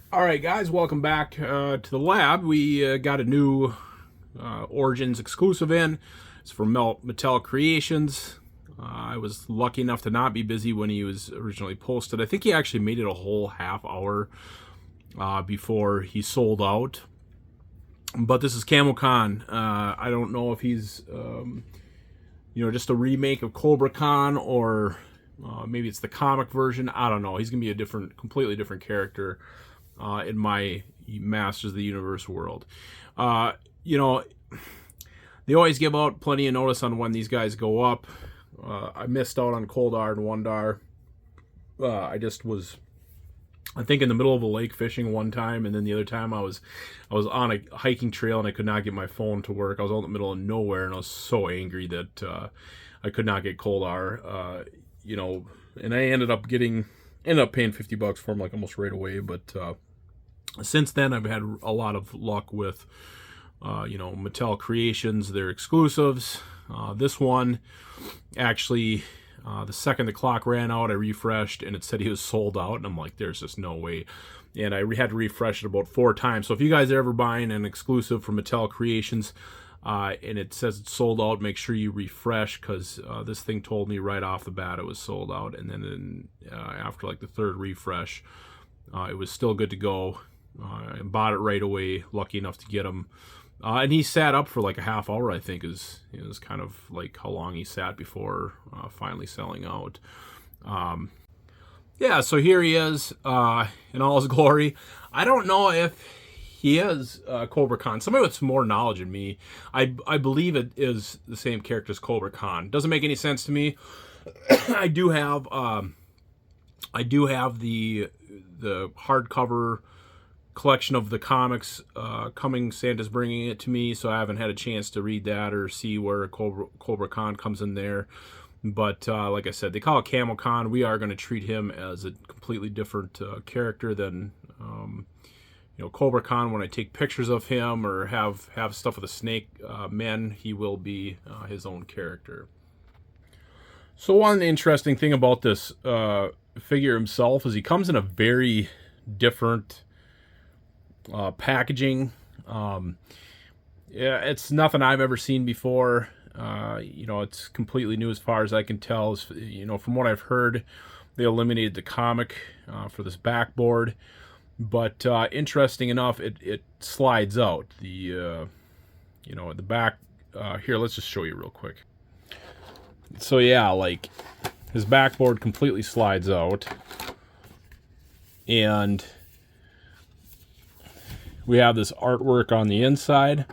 All right, guys, welcome back to the lab. We got a new Origins exclusive in. It's from Mattel Creations. I was lucky enough to not be busy when he was originally posted. I think he actually made it a whole half hour before he sold out. But this is Camo Kahn. I don't know if he's, just a remake of Cobra Kahn or maybe it's the comic version. I don't know. He's going to be a completely different character in my Masters of the Universe world. Uh, you know, they always give out plenty of notice on when these guys go up. I missed out on Coldar and Wondar. I think, in the middle of a lake fishing one time, and then the other time I was on a hiking trail and I could not get my phone to work. I was out in the middle of nowhere and I was so angry that I could not get Coldar. And I ended up paying $50 for him like almost right away, but since then, I've had a lot of luck with, Mattel Creations, their exclusives. This one, actually, the second the clock ran out, I refreshed, and it said he was sold out, and I'm like, there's just no way. And I had to refresh it about 4 times. So if you guys are ever buying an exclusive from Mattel Creations, and it says it's sold out, make sure you refresh, because this thing told me right off the bat it was sold out, and then after like the 3rd refresh, it was still good to go. I bought it right away, lucky enough to get him. And he sat up for like a half hour, I think, is kind of like how long he sat before finally selling out. So here he is in all his glory. I don't know if he is Cobra Kahn. Somebody with some more knowledge than me. I believe it is the same character as Cobra Kahn. Doesn't make any sense to me. I do have the hardcover collection of the comics coming. Santa's bringing it to me, so I haven't had a chance to read that or see where Cobra Kahn comes in there. But like I said, they call it Camo Kahn. We are going to treat him as a completely different character than Cobra Kahn. When I take pictures of him or have stuff with the snake men, he will be his own character. So one interesting thing about this figure himself is he comes in a very different packaging. It's nothing I've ever seen before. It's completely new as far as I can tell. From what I've heard, they eliminated the comic for this backboard. But interesting enough, it slides out. The back. Here, let's just show you real quick. So yeah, like his backboard completely slides out, and we have this artwork on the inside.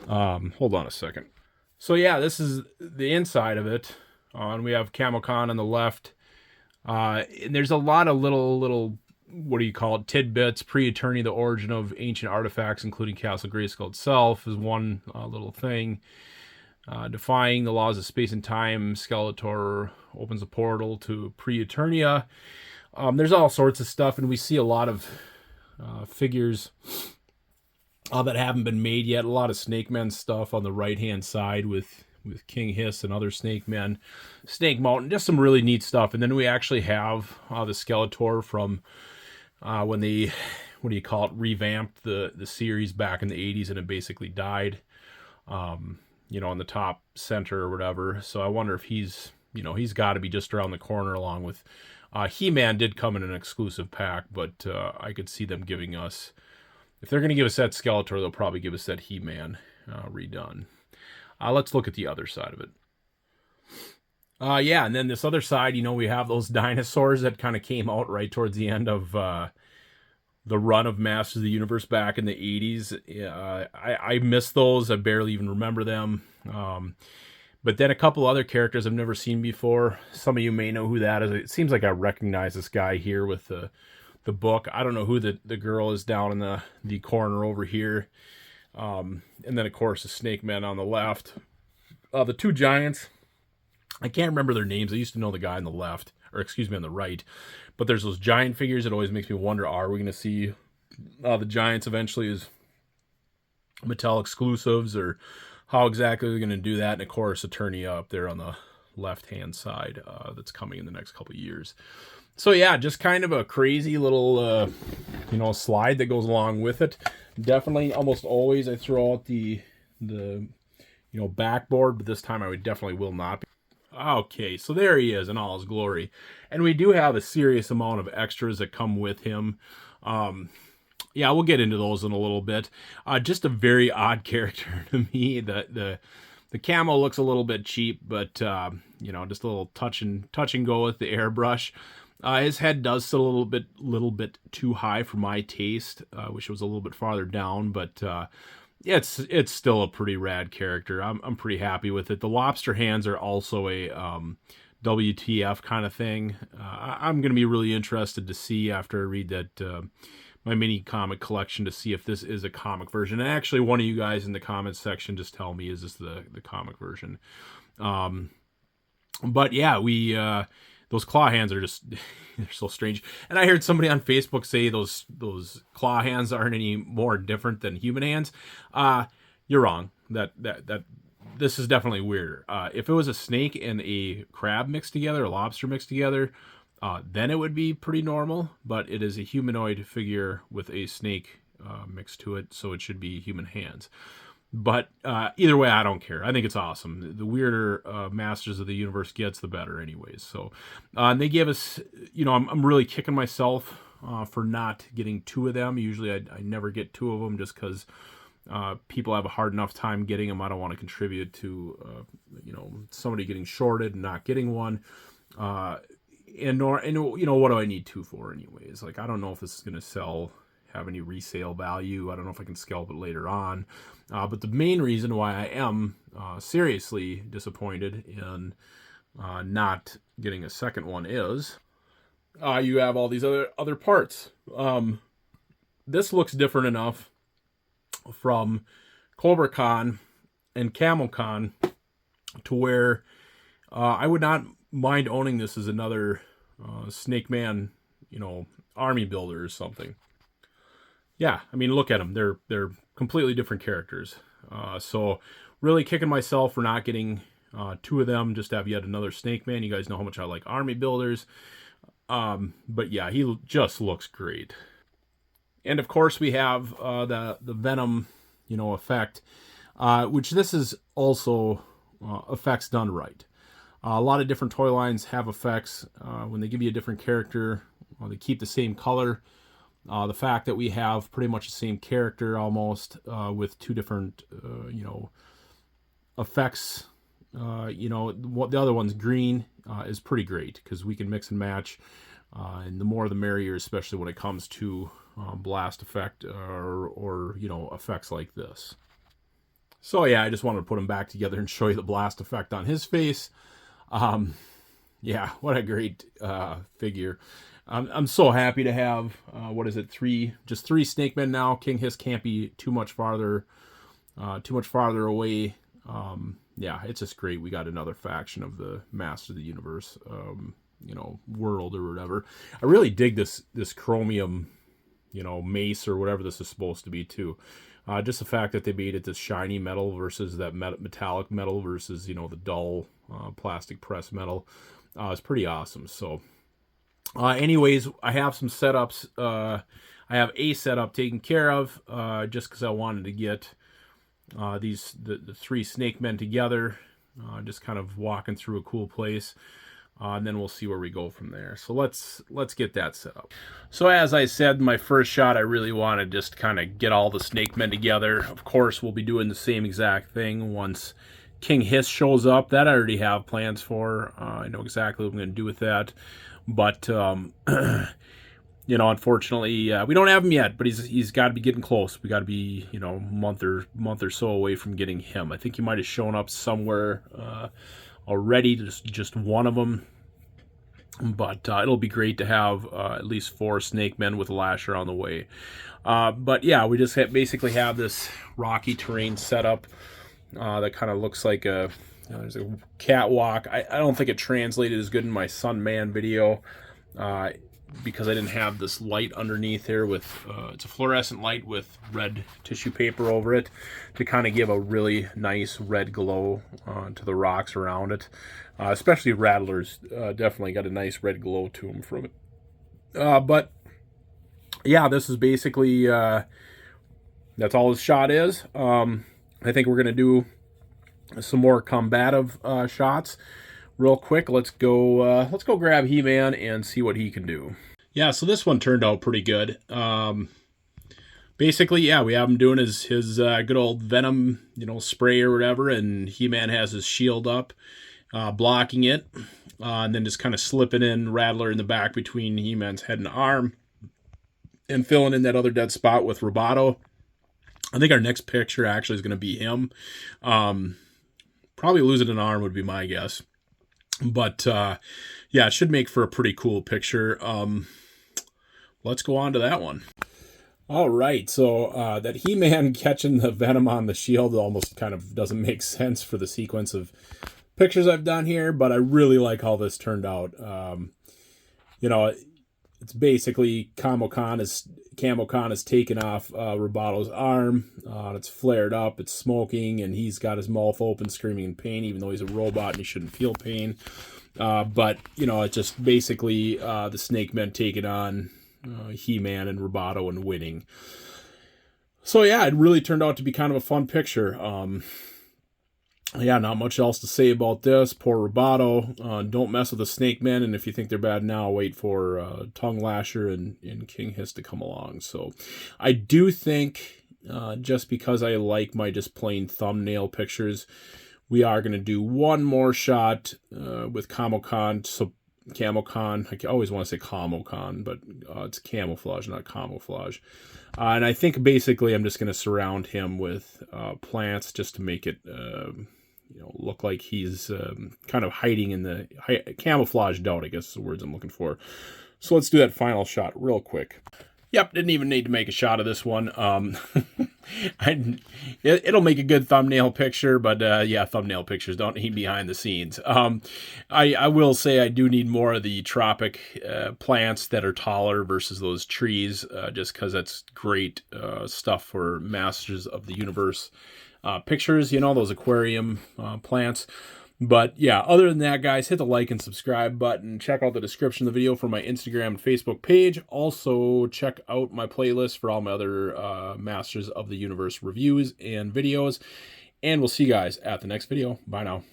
Hold on a second. So yeah, this is the inside of it. And we have Camo Kahn on the left. And there's a lot of little, what do you call it, tidbits. Pre-Eternity, the origin of ancient artifacts, including Castle Grayskull itself, is one little thing. Defying the laws of space and time, Skeletor opens a portal to Pre-Eternia. There's all sorts of stuff, and we see a lot of figures that haven't been made yet. A lot of Snake Men stuff on the right-hand side with King Hiss and other Snake Men. Snake Mountain, just some really neat stuff. And then we actually have the Skeletor from when they, revamped the series back in the 80s, and it basically died, in the top center or whatever. So I wonder if he's got to be just around the corner, along with He-Man did come in an exclusive pack, but I could see them giving us, if they're going to give us that Skeletor, they'll probably give us that He-Man redone. Let's look at the other side of it. And then this other side, we have those dinosaurs that kind of came out right towards the end of the run of Masters of the Universe back in the 80s. I miss those. I barely even remember them. But then a couple other characters I've never seen before. Some of you may know who that is. It seems like I recognize this guy here with the book. I don't know who the girl is down in the corner over here. And then, of course, the Snake Men on the left. The 2 giants, I can't remember their names. I used to know the guy on the left, or excuse me, on the right. But there's those giant figures. It always makes me wonder, are we going to see the giants eventually as Mattel exclusives, or how exactly they're going to do that? And, of course, Eternia up there on the left-hand side that's coming in the next couple of years. So yeah, just kind of a crazy little, slide that goes along with it. Definitely, almost always I throw out the backboard, but this time I will not. Okay, so there he is in all his glory. And we do have a serious amount of extras that come with him. Yeah, we'll get into those in a little bit. Just a very odd character to me. The camo looks a little bit cheap, but just a little touch and go with the airbrush. His head does sit a little bit too high for my taste. Wish it was a little bit farther down, but it's still a pretty rad character. I'm pretty happy with it. The lobster hands are also a WTF kind of thing. I'm going to be really interested to see after I read that my mini comic collection to see if this is a comic version. And actually, one of you guys in the comments section just tell me, is this the comic version? But yeah, those claw hands are just they're so strange. And I heard somebody on Facebook say those claw hands aren't any more different than human hands. You're wrong. That this is definitely weirder. If it was a snake and a crab mixed together, a lobster mixed together, then it would be pretty normal. But it is a humanoid figure with a snake mixed to it, so it should be human hands. But either way, I don't care. I think it's awesome. The weirder Masters of the Universe gets, the better anyways. So and they gave us, I'm really kicking myself for not getting 2 of them. Usually I never get 2 of them just because people have a hard enough time getting them. I don't want to contribute to, somebody getting shorted and not getting one. What do I need 2 for anyways? Like, I don't know if this is going to have any resale value. I don't know if I can scalp it later on. But the main reason why I am seriously disappointed in not getting a second one is you have all these other parts. This looks different enough from Cobra Kahn and Camo Kahn to where I would not mind owning this as another Snake Man, army builder or something. Yeah, I mean, look at them. They're completely different characters. So really kicking myself for not getting 2 of them, just to have yet another Snake Man. You guys know how much I like army builders. But yeah, he just looks great. And of course we have the Venom, effect, which this is also effects done right. A lot of different toy lines have effects. When they give you a different character, they keep the same color. The fact that we have pretty much the same character almost with 2 different, effects. The other one's green is pretty great because we can mix and match. And the more the merrier, especially when it comes to blast effect or effects like this. So yeah, I just wanted to put them back together and show you the blast effect on his face. Yeah, what a great figure. I'm so happy to have, 3 Snake Men now. King Hiss can't be too much farther away. Yeah, it's just great. We got another faction of the Master of the Universe, world or whatever. I really dig this chromium, mace or whatever this is supposed to be too. Just the fact that they made it this shiny metal versus that metallic metal versus, the dull plastic press metal is pretty awesome. So anyways, I have some setups. I have a setup taken care of just because I wanted to get the 3 Snake Men together, just kind of walking through a cool place. And then we'll see where we go from there. So let's get that set up. So as I said in my first shot, I really want to just kind of get all the Snake Men together. Of course, we'll be doing the same exact thing once King Hiss shows up. That I already have plans for. I know exactly what I'm going to do with that. But, unfortunately, we don't have him yet, but he's got to be getting close. We got to be, a month or so away from getting him. I think he might have shown up somewhere already, just one of them. But it'll be great to have at least 4 Snake Men with a lasher on the way. But yeah, we just basically have this rocky terrain set up that kind of looks like there's a catwalk. I don't think it translated as good in my Sun Man video. because I didn't have this light underneath here with, it's a fluorescent light with red tissue paper over it to kind of give a really nice red glow to the rocks around it. Especially rattlers, definitely got a nice red glow to them from it. But yeah, this is basically, that's all his shot is. I think we're going to do some more combative shots real quick. Let's go grab He-Man and see what he can do. Yeah, so this one turned out pretty good. Basically, yeah, we have him doing his good old Venom, spray or whatever, and He-Man has his shield up, blocking it, and then just kind of slipping in Rattler in the back between He-Man's head and arm, and filling in that other dead spot with Roboto. I think our next picture actually is going to be him. Probably losing an arm would be my guess. But, yeah, it should make for a pretty cool picture. Let's go on to that one. All right, so that He-Man catching the Venom on the shield almost kind of doesn't make sense for the sequence of pictures I've done here, but I really like how this turned out. It's basically Camo Kahn is taken off Roboto's arm. It's flared up, it's smoking, and he's got his mouth open, screaming in pain, even though he's a robot and he shouldn't feel pain. But it's just basically the Snake Men taking on He-Man and Roboto and winning. So yeah, it really turned out to be kind of a fun picture. Yeah, not much else to say about this. Poor Roboto. Don't mess with the Snake Men, and if you think they're bad now, wait for Tongue Lasher and King Hiss to come along. So I do think, just because I like my just plain thumbnail pictures, we are going to do one more shot with Camo Kahn. So Camo Kahn, I always want to say Camo Kahn, but it's camouflage, not camouflage. And I think basically I'm just going to surround him with plants just to make it look like he's kind of hiding in the camouflaged out, I guess is the words I'm looking for. So let's do that final shot real quick. Yep, didn't even need to make a shot of this one. It'll make a good thumbnail picture, but yeah, thumbnail pictures don't need behind the scenes. I will say I do need more of the tropic plants that are taller versus those trees, just because that's great stuff for Masters of the Universe pictures, those aquarium plants. But yeah, other than that, guys, hit the like and subscribe button. Check out the description of the video for my Instagram and Facebook page. Also, check out my playlist for all my other Masters of the Universe reviews and videos. And we'll see you guys at the next video. Bye now.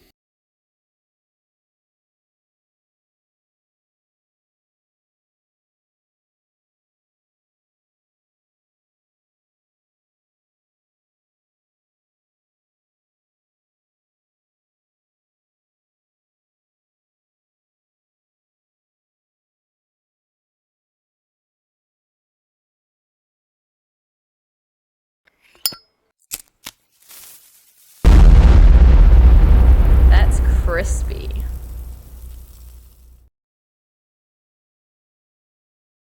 That's crispy.